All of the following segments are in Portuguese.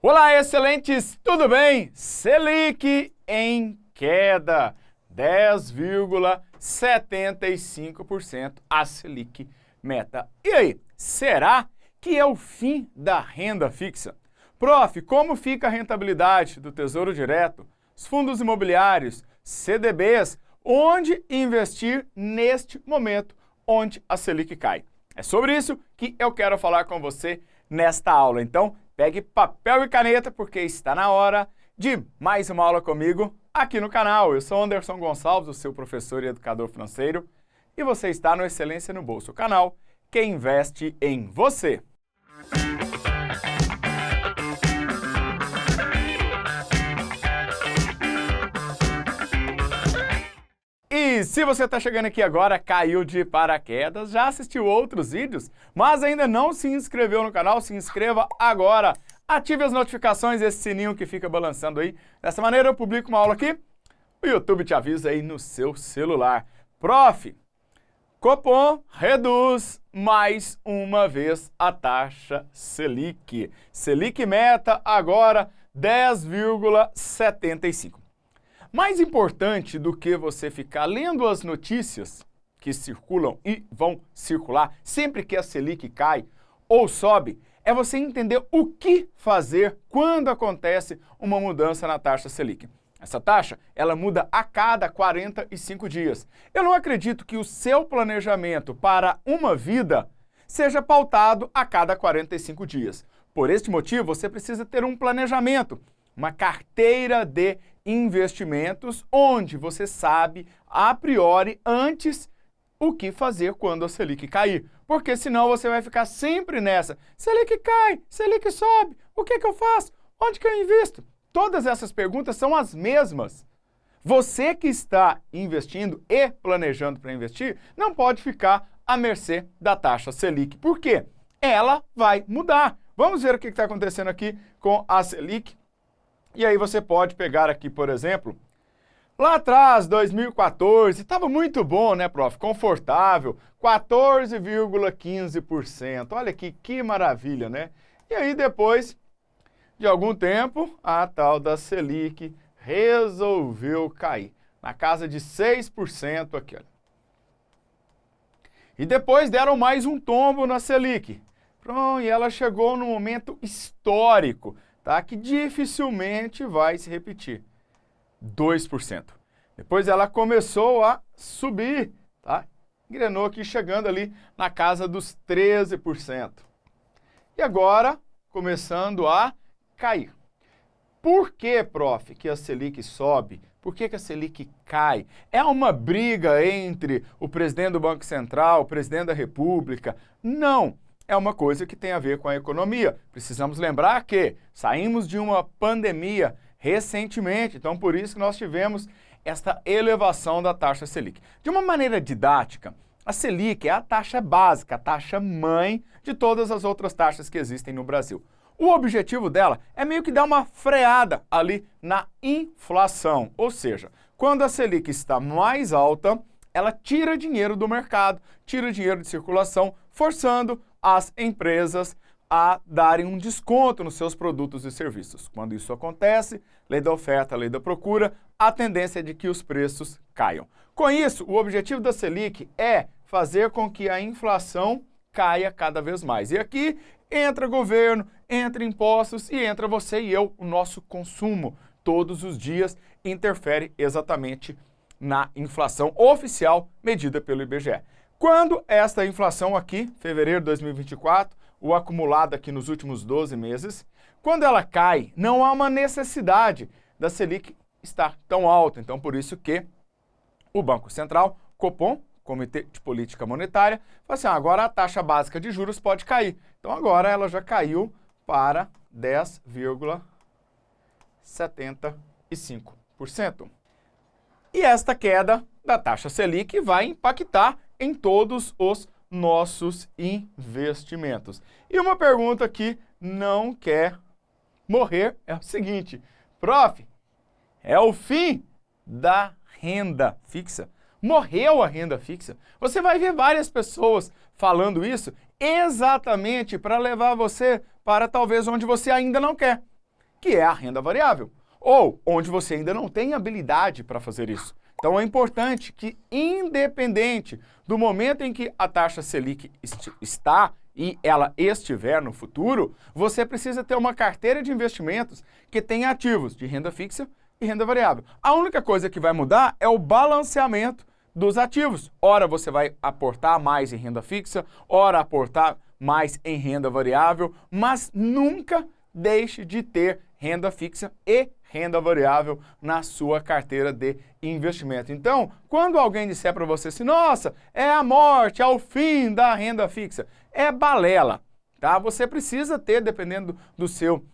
Olá, excelentes! Tudo bem? Selic em queda, 10,75% a Selic meta. E aí, será que é o fim da renda fixa? Prof, como fica a rentabilidade do Tesouro Direto, os fundos imobiliários, CDBs, onde investir neste momento onde a Selic cai? É sobre isso que eu quero falar com você nesta aula. Então, pegue papel e caneta, porque está na hora de mais uma aula comigo aqui no canal. Eu sou Anderson Gonçalves, o seu professor e educador financeiro, e você está no Excelência no Bolso, o canal que investe em você. E se você está chegando aqui agora, caiu de paraquedas, já assistiu outros vídeos, mas ainda não se inscreveu no canal, se inscreva agora. Ative as notificações, esse sininho que fica balançando aí. Dessa maneira eu publico uma aula aqui, o YouTube te avisa aí no seu celular. Prof, Copom reduz mais uma vez a taxa Selic. Selic meta agora 10,75%. Mais importante do que você ficar lendo as notícias que circulam e vão circular sempre que a Selic cai ou sobe, é você entender o que fazer quando acontece uma mudança na taxa Selic. Essa taxa, ela muda a cada 45 dias. Eu não acredito que o seu planejamento para uma vida seja pautado a cada 45 dias. Por este motivo, você precisa ter um planejamento, uma carteira de investimentos, onde você sabe a priori antes o que fazer quando a Selic cair. Porque senão você vai ficar sempre nessa. Selic cai, Selic sobe, o que eu faço? Onde que eu invisto? Todas essas perguntas são as mesmas. Você que está investindo e planejando para investir, não pode ficar à mercê da taxa Selic. Por quê? Ela vai mudar. Vamos ver o que está acontecendo aqui com a Selic. E aí você pode pegar aqui, por exemplo, lá atrás, 2014, estava muito bom, né, prof? Confortável, 14,15%. Olha aqui, que maravilha, né? E aí depois de algum tempo, a tal da Selic resolveu cair, na casa de 6% aqui, olha. E depois deram mais um tombo na Selic. Pronto, e ela chegou num momento histórico, tá? Que dificilmente vai se repetir, 2%. Depois ela começou a subir, tá? Engrenou aqui chegando ali na casa dos 13%. E agora começando a cair. Por que, prof, que a Selic sobe? Por que a Selic cai? É uma briga entre o presidente do Banco Central, o presidente da República? Não. É uma coisa que tem a ver com a economia. Precisamos lembrar que saímos de uma pandemia recentemente, então por isso que nós tivemos esta elevação da taxa Selic. De uma maneira didática, a Selic é a taxa básica, a taxa mãe de todas as outras taxas que existem no Brasil. O objetivo dela é meio que dar uma freada ali na inflação, ou seja, quando a Selic está mais alta, ela tira dinheiro do mercado, tira dinheiro de circulação, forçando as empresas a darem um desconto nos seus produtos e serviços. Quando isso acontece, lei da oferta, lei da procura, a tendência é de que os preços caiam. Com isso, o objetivo da Selic é fazer com que a inflação caia cada vez mais. E aqui entra governo, entra impostos e entra você e eu, o nosso consumo. Todos os dias interfere exatamente na inflação oficial medida pelo IBGE. Quando esta inflação aqui, fevereiro de 2024, o acumulado aqui nos últimos 12 meses, quando ela cai, não há uma necessidade da Selic estar tão alta. Então, por isso que o Banco Central, Copom, Comitê de Política Monetária, fala assim, agora a taxa básica de juros pode cair. Então, agora ela já caiu para 10,75%. E esta queda da taxa Selic vai impactar em todos os nossos investimentos. E uma pergunta que não quer morrer é o seguinte, prof, é o fim da renda fixa? Morreu a renda fixa? Você vai ver várias pessoas falando isso exatamente para levar você para talvez onde você ainda não quer. que é a renda variável, ou onde você ainda não tem habilidade para fazer isso. Então é importante que, independente do momento em que a taxa Selic está e ela estiver no futuro, você precisa ter uma carteira de investimentos que tenha ativos de renda fixa e renda variável. A única coisa que vai mudar é o balanceamento dos ativos. Ora você vai aportar mais em renda fixa, ora aportar mais em renda variável, mas nunca deixe de ter renda fixa e renda variável na sua carteira de investimento. Então, quando alguém disser para você assim, nossa, é a morte, é o fim da renda fixa, é balela, tá? Você precisa ter, dependendo do seu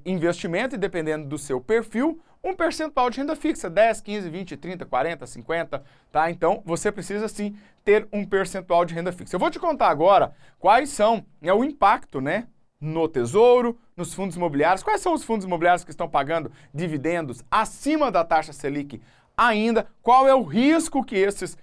investimento e dependendo do seu perfil, um percentual de renda fixa, 10, 15, 20, 30, 40, 50, tá? Então, você precisa sim ter um percentual de renda fixa. Eu vou te contar agora quais são o impacto, né, no Tesouro, nos fundos imobiliários. Quais são os fundos imobiliários que estão pagando dividendos acima da taxa Selic ainda? Qual é o risco que esses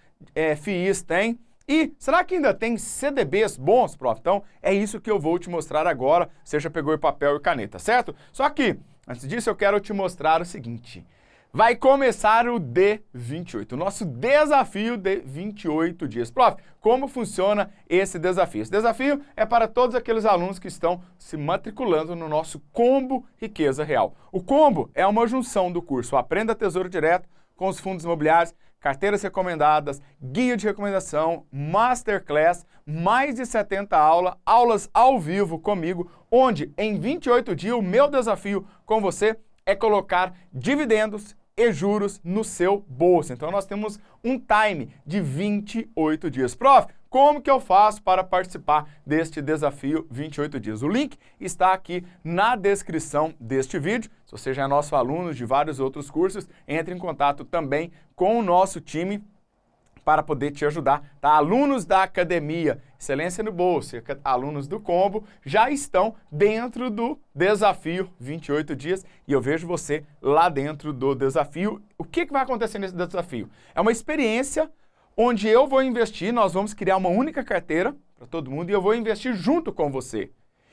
FIIs têm? E será que ainda tem CDBs bons, prof? Então, é isso que eu vou te mostrar agora. Você já pegou papel e caneta, certo? Só que, antes disso, eu quero te mostrar o seguinte. Vai começar o D28, o nosso desafio de 28 dias. Prof, como funciona esse desafio? Esse desafio é para todos aqueles alunos que estão se matriculando no nosso Combo Riqueza Real. O Combo é uma junção do curso Aprenda Tesouro Direto com os fundos imobiliários, carteiras recomendadas, guia de recomendação, masterclass, mais de 70 aulas ao vivo comigo, onde em 28 dias o meu desafio com você é colocar dividendos e juros no seu bolso. Então nós temos um time de 28 dias. Prof, como que eu faço para participar deste desafio 28 dias? O link está aqui na descrição deste vídeo. Se você já é nosso aluno de vários outros cursos, entre em contato também com o nosso time para poder te ajudar, tá? Alunos da Academia Excelência no Bolso e alunos do Combo já estão dentro do desafio 28 dias e eu vejo você lá dentro do desafio. O que vai acontecer nesse desafio? É uma experiência onde eu vou investir, nós vamos criar uma única carteira para todo mundo e eu vou investir junto com você.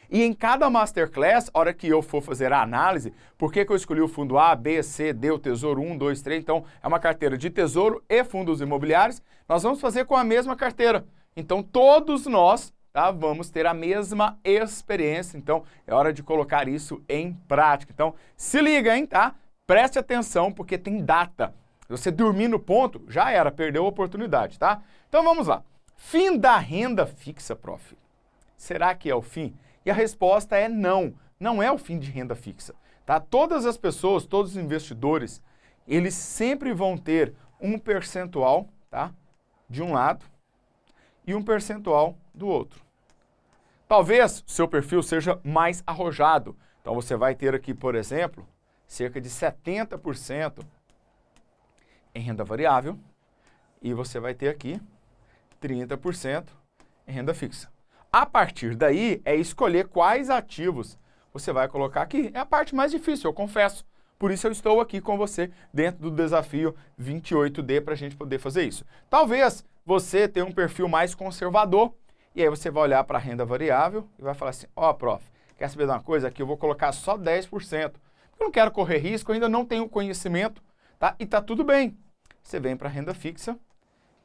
E em cada Masterclass, hora que eu for fazer a análise, por que eu escolhi o fundo A, B, C, D, o Tesouro 1, 2, 3, então é uma carteira de Tesouro e fundos imobiliários, nós vamos fazer com a mesma carteira. Então todos nós, tá, vamos ter a mesma experiência, então é hora de colocar isso em prática. Então se liga, hein, tá? Preste atenção porque tem data. Se você dormir no ponto, já era, perdeu a oportunidade, tá? Então vamos lá. Fim da renda fixa, prof. Será que é o fim? E a resposta é não, não é o fim de renda fixa, tá? Todas as pessoas, todos os investidores, eles sempre vão ter um percentual, tá, de um lado e um percentual do outro. Talvez seu perfil seja mais arrojado, então você vai ter aqui, por exemplo, cerca de 70% em renda variável e você vai ter aqui 30% em renda fixa. A partir daí, é escolher quais ativos você vai colocar aqui. É a parte mais difícil, eu confesso. Por isso eu estou aqui com você dentro do desafio 28D para a gente poder fazer isso. Talvez você tenha um perfil mais conservador e aí você vai olhar para a renda variável e vai falar assim, ó, prof, quer saber de uma coisa? Aqui eu vou colocar só 10%. Eu não quero correr risco, eu ainda não tenho conhecimento, tá? E tá tudo bem. Você vem para a renda fixa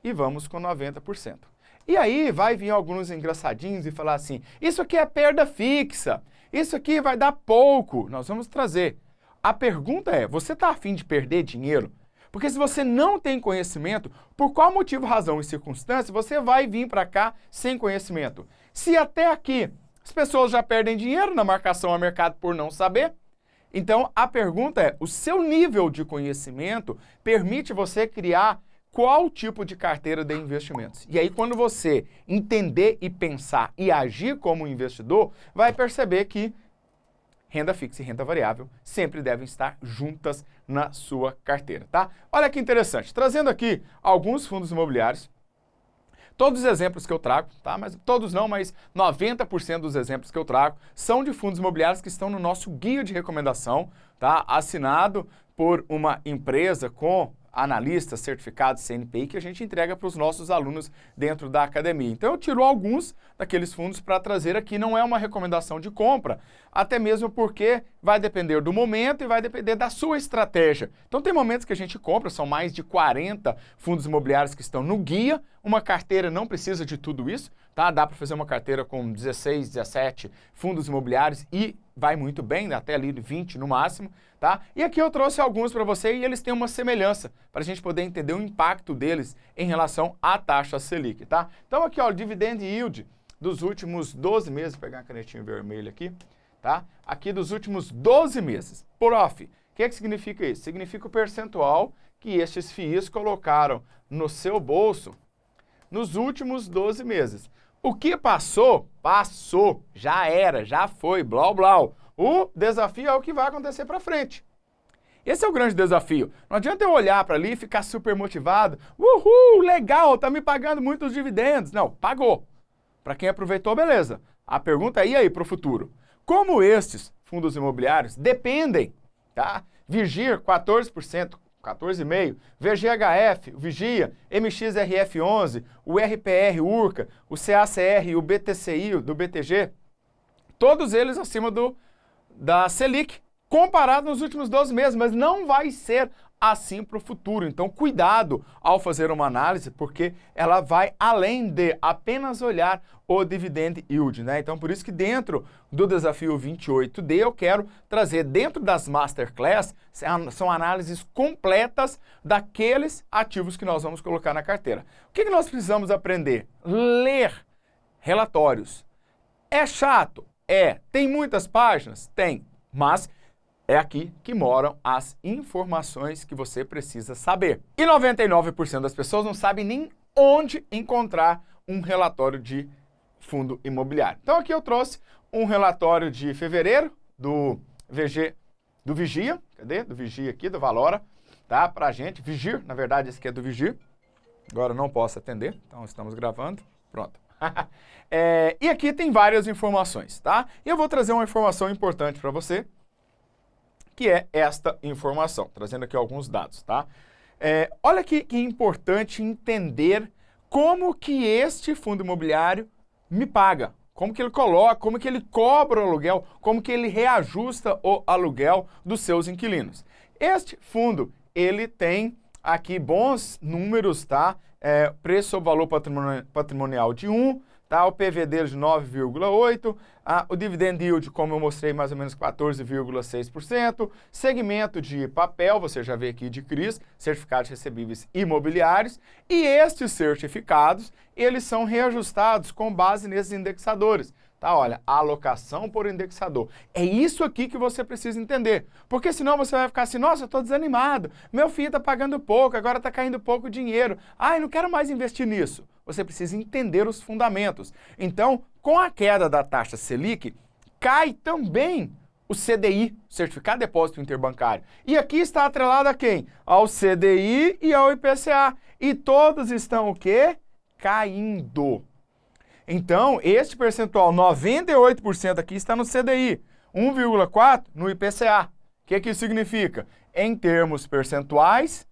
e vamos com 90%. E aí vai vir alguns engraçadinhos e falar assim, isso aqui é perda fixa, isso aqui vai dar pouco. Nós vamos trazer. A pergunta é, você está afim de perder dinheiro? Porque se você não tem conhecimento, por qual motivo, razão e circunstância, você vai vir para cá sem conhecimento? Se até aqui as pessoas já perdem dinheiro na marcação a mercado por não saber, então a pergunta é, o seu nível de conhecimento permite você criar qual tipo de carteira de investimentos? E aí, quando você entender e pensar e agir como investidor, vai perceber que renda fixa e renda variável sempre devem estar juntas na sua carteira, tá? Olha que interessante, trazendo aqui alguns fundos imobiliários, todos os exemplos que eu trago, tá? Mas todos não, mas 90% dos exemplos que eu trago são de fundos imobiliários que estão no nosso guia de recomendação, tá? Assinado por uma empresa com analistas certificados CNPI que a gente entrega para os nossos alunos dentro da academia. Então eu tiro alguns daqueles fundos para trazer aqui, não é uma recomendação de compra, até mesmo porque vai depender do momento e vai depender da sua estratégia. Então tem momentos que a gente compra, são mais de 40 fundos imobiliários que estão no guia, uma carteira não precisa de tudo isso, tá? Dá para fazer uma carteira com 16, 17 fundos imobiliários e vai muito bem, até ali 20 no máximo, tá? E aqui eu trouxe alguns para você e eles têm uma semelhança, para a gente poder entender o impacto deles em relação à taxa Selic, tá? Então aqui, ó, o dividend yield dos últimos 12 meses, vou pegar uma canetinha vermelha aqui, tá? Aqui dos últimos 12 meses. Prof, o que significa isso? Significa o percentual que estes FIIs colocaram no seu bolso nos últimos 12 meses. O que passou, passou, já era, já foi, blá, blá. O desafio é o que vai acontecer para frente. Esse é o grande desafio. Não adianta eu olhar para ali e ficar super motivado. Uhul, legal, tá me pagando muitos dividendos. Não, pagou. Para quem aproveitou, beleza. A pergunta é, e aí para o futuro? Como estes fundos imobiliários dependem, tá? Vigir 14%, 14,5%, VGHF, Vigia, MXRF11, o RPR, Urca, o CACR e o BTCI, do BTG, todos eles acima da Selic, comparado nos últimos 12 meses, mas não vai ser assim para o futuro. Então, cuidado ao fazer uma análise, porque ela vai além de apenas olhar o dividend yield, né? Então, por isso que dentro do desafio 28D, eu quero trazer dentro das Masterclass, são análises completas daqueles ativos que nós vamos colocar na carteira. O que nós precisamos aprender? Ler relatórios. É chato? É. Tem muitas páginas? Tem. Mas é aqui que moram as informações que você precisa saber. E 99% das pessoas não sabem nem onde encontrar um relatório de fundo imobiliário. Então aqui eu trouxe um relatório de fevereiro do Vigia, cadê? Do Vigia aqui, do Valora, tá? Pra gente, Vigir, na verdade esse aqui é do Vigir. Agora eu não posso atender, então estamos gravando. Pronto. E aqui tem várias informações, tá? E eu vou trazer uma informação importante para você, que é esta informação, trazendo aqui alguns dados, tá? Olha que importante entender como que este fundo imobiliário me paga, como que ele coloca, como que ele cobra o aluguel, como que ele reajusta o aluguel dos seus inquilinos. Este fundo, ele tem aqui bons números, tá? Preço ou valor patrimonial de 1, tá? O PV dele de 9,8%, o dividend yield, como eu mostrei, mais ou menos 14,6%, segmento de papel, você já vê aqui de CRIs, certificados recebíveis imobiliários, e estes certificados, eles são reajustados com base nesses indexadores. Tá, olha, alocação por indexador. É isso aqui que você precisa entender, porque senão você vai ficar assim, nossa, eu estou desanimado, meu filho está pagando pouco, agora está caindo pouco dinheiro, ai, não quero mais investir nisso. Você precisa entender os fundamentos. Então, com a queda da taxa Selic, cai também o CDI, Certificado de Depósito Interbancário. E aqui está atrelado a quem? Ao CDI e ao IPCA. E todos estão o quê? Caindo. Então, este percentual, 98% aqui está no CDI, 1,4% no IPCA. O que isso significa? Em termos percentuais,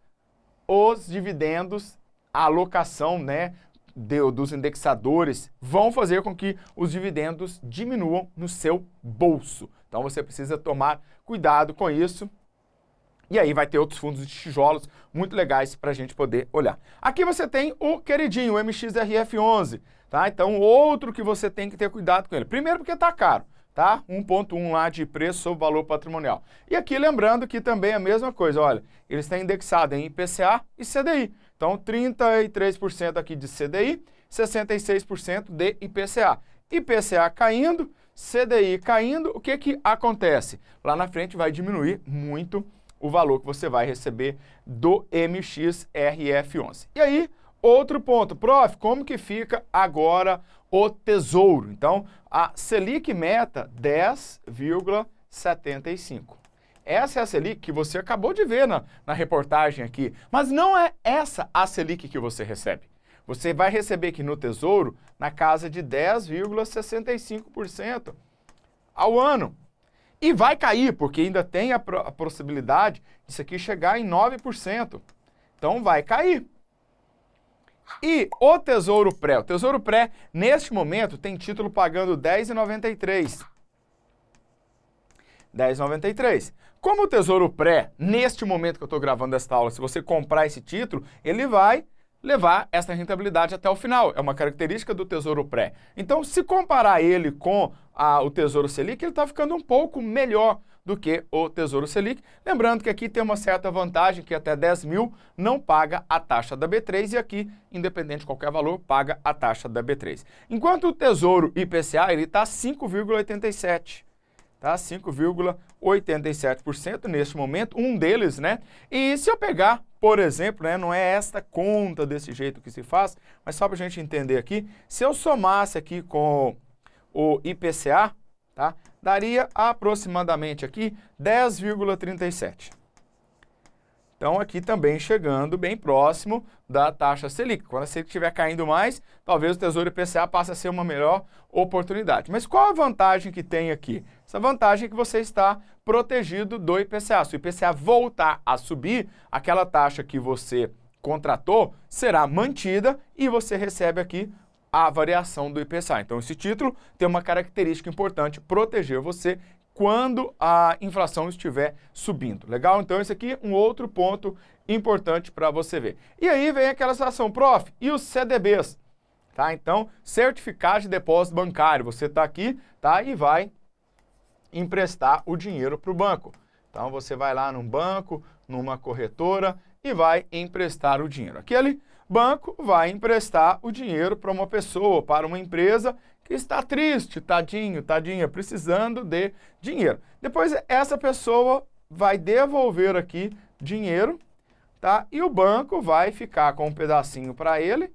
os dividendos, a alocação, né, dos indexadores vão fazer com que os dividendos diminuam no seu bolso. Então, você precisa tomar cuidado com isso. E aí vai ter outros fundos de tijolos muito legais para a gente poder olhar. Aqui você tem o queridinho, o MXRF11. Tá? Então, outro que você tem que ter cuidado com ele. Primeiro porque está caro, tá? 1,1 lá de preço sobre valor patrimonial. E aqui lembrando que também é a mesma coisa, olha, ele está indexado em IPCA e CDI. Então, 33% aqui de CDI, 66% de IPCA. IPCA caindo, CDI caindo, o que acontece? Lá na frente vai diminuir muito o valor que você vai receber do MXRF11. E aí, outro ponto, prof, como que fica agora o Tesouro? Então, a Selic meta 10,75. Essa é a Selic que você acabou de ver na reportagem aqui, mas não é essa a Selic que você recebe. Você vai receber aqui no Tesouro na casa de 10,65% ao ano. E vai cair, porque ainda tem a possibilidade disso aqui chegar em 9%. Então vai cair. E o Tesouro Pré? O Tesouro Pré, neste momento, tem título pagando R$ 10,93. R$ 10,93. Como o Tesouro Pré, neste momento que eu estou gravando esta aula, se você comprar esse título, ele vai levar essa rentabilidade até o final. É uma característica do Tesouro Pré. Então, se comparar ele com o Tesouro Selic, ele está ficando um pouco melhor do que o Tesouro Selic. Lembrando que aqui tem uma certa vantagem, que até 10 mil não paga a taxa da B3 e aqui, independente de qualquer valor, paga a taxa da B3. Enquanto o Tesouro IPCA, ele está 5,87%. Tá? 5,87% neste momento, um deles, né? E se eu pegar, por exemplo, né, não é esta conta desse jeito que se faz, mas só para a gente entender aqui, se eu somasse aqui com o IPCA, tá? Daria aproximadamente aqui 10,37%. Então, aqui também chegando bem próximo da taxa Selic. Quando a Selic estiver caindo mais, talvez o Tesouro IPCA passe a ser uma melhor oportunidade. Mas qual a vantagem que tem aqui? Essa vantagem é que você está protegido do IPCA. Se o IPCA voltar a subir, aquela taxa que você contratou será mantida e você recebe aqui a variação do IPCA. Então, esse título tem uma característica importante, proteger você quando a inflação estiver subindo. Legal? Então, esse aqui é um outro ponto importante para você ver. E aí vem aquela situação, prof, e os CDBs? Tá? Então, certificado de depósito bancário. Você está aqui, tá? E vai emprestar o dinheiro para o banco. Então, você vai lá num banco, numa corretora e vai emprestar o dinheiro. Aquele banco vai emprestar o dinheiro para uma pessoa, para uma empresa que está triste, tadinho, tadinha, precisando de dinheiro. Depois, essa pessoa vai devolver aqui dinheiro, tá? E o banco vai ficar com um pedacinho para ele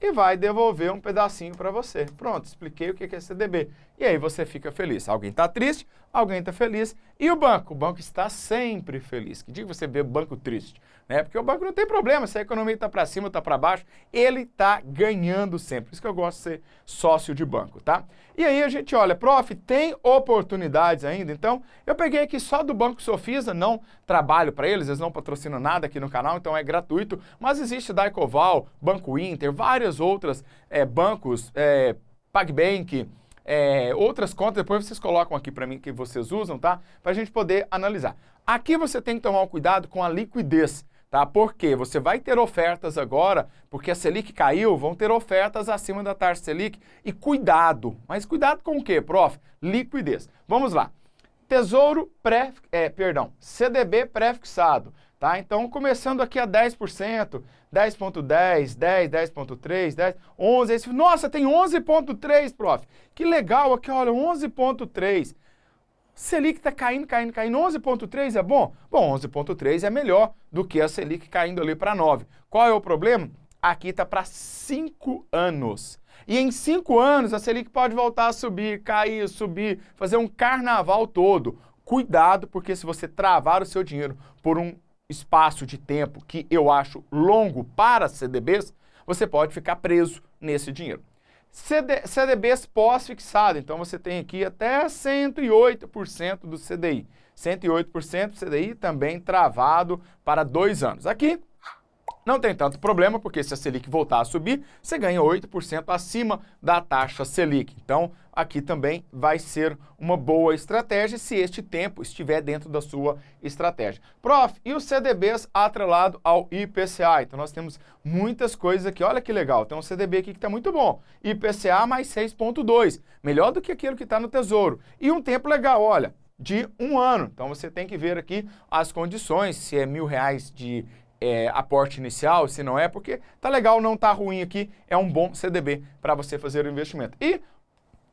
e vai devolver um pedacinho para você. Pronto, expliquei o que é CDB. E aí você fica feliz. Alguém está triste, alguém está feliz. E o banco? O banco está sempre feliz. Que dia que você vê o banco triste? Né? Porque o banco não tem problema, se a economia está para cima ou está para baixo, ele está ganhando sempre. Por isso que eu gosto de ser sócio de banco, tá? E aí a gente olha, prof, tem oportunidades ainda? Então, eu peguei aqui só do Banco Sofisa, não trabalho para eles não patrocinam nada aqui no canal, então é gratuito, mas existe Daicoval, Banco Inter, várias outras bancos, PagBank, outras contas, depois vocês colocam aqui para mim que vocês usam, tá? Para a gente poder analisar. Aqui você tem que tomar um cuidado com a liquidez, tá? Porque você vai ter ofertas agora, porque a Selic caiu, vão ter ofertas acima da taxa Selic e cuidado. Mas cuidado com o quê, prof? Liquidez. Vamos lá. CDB pré-fixado, tá? Então, começando aqui a 10%, 10,10, 10, 10,3, 10, 11, nossa, tem 11,3, prof. Que legal aqui, olha, 11,3. Selic está caindo, 11,3 é bom? Bom, 11,3 é melhor do que a Selic caindo ali para 9. Qual é o problema? Aqui está para 5 anos. E em 5 anos a Selic pode voltar a subir, cair, subir, fazer um carnaval todo. Cuidado, porque se você travar o seu dinheiro por um espaço de tempo que eu acho longo para CDBs, você pode ficar preso nesse dinheiro. CDBs pós-fixado, então você tem aqui até 108% do CDI. 108% do CDI também travado para 2 anos. Aqui não tem tanto problema, porque se a Selic voltar a subir, você ganha 8% acima da taxa Selic. Então, aqui também vai ser uma boa estratégia se este tempo estiver dentro da sua estratégia. Prof, e os CDBs atrelado ao IPCA? Então, nós temos muitas coisas aqui. Olha que legal, tem um CDB aqui que está muito bom. IPCA mais 6,2, melhor do que aquilo que está no Tesouro. E um tempo legal, olha, de 1 ano. Então, você tem que ver aqui as condições, se é R$1.000 de aporte inicial, se não é, porque tá legal, não tá ruim aqui, é um bom CDB para você fazer o investimento. E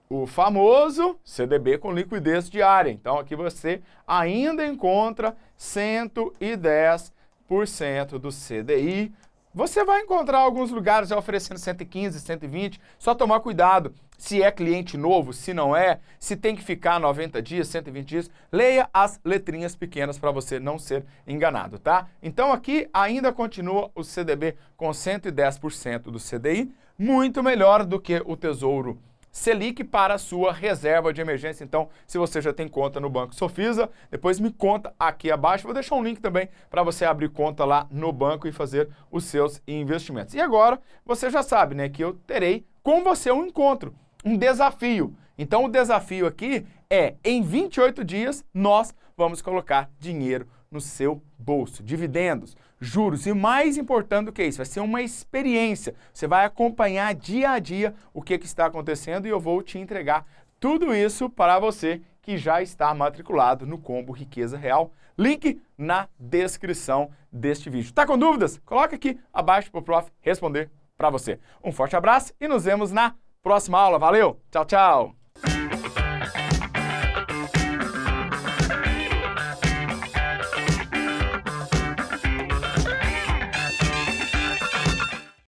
o famoso CDB com liquidez diária. Então, aqui você ainda encontra 110% do CDI. Você vai encontrar alguns lugares já oferecendo 115, 120, só tomar cuidado se é cliente novo, se não é, se tem que ficar 90 dias, 120 dias. Leia as letrinhas pequenas para você não ser enganado, tá? Então aqui ainda continua o CDB com 110% do CDI, muito melhor do que o Tesouro Selic para a sua reserva de emergência. Então, se você já tem conta no Banco Sofisa, depois me conta aqui abaixo. Vou deixar um link também para você abrir conta lá no banco e fazer os seus investimentos. E agora, você já sabe, né, que eu terei com você um encontro, um desafio. Então, o desafio aqui é, em 28 dias, nós vamos colocar dinheiro no seu bolso, dividendos, juros e mais importante do que isso, vai ser uma experiência. Você vai acompanhar dia a dia o que está acontecendo e eu vou te entregar tudo isso para você que já está matriculado no Combo Riqueza Real. Link na descrição deste vídeo. Tá com dúvidas? Coloca aqui abaixo para o prof responder para você. Um forte abraço e nos vemos na próxima aula. Valeu! Tchau, tchau!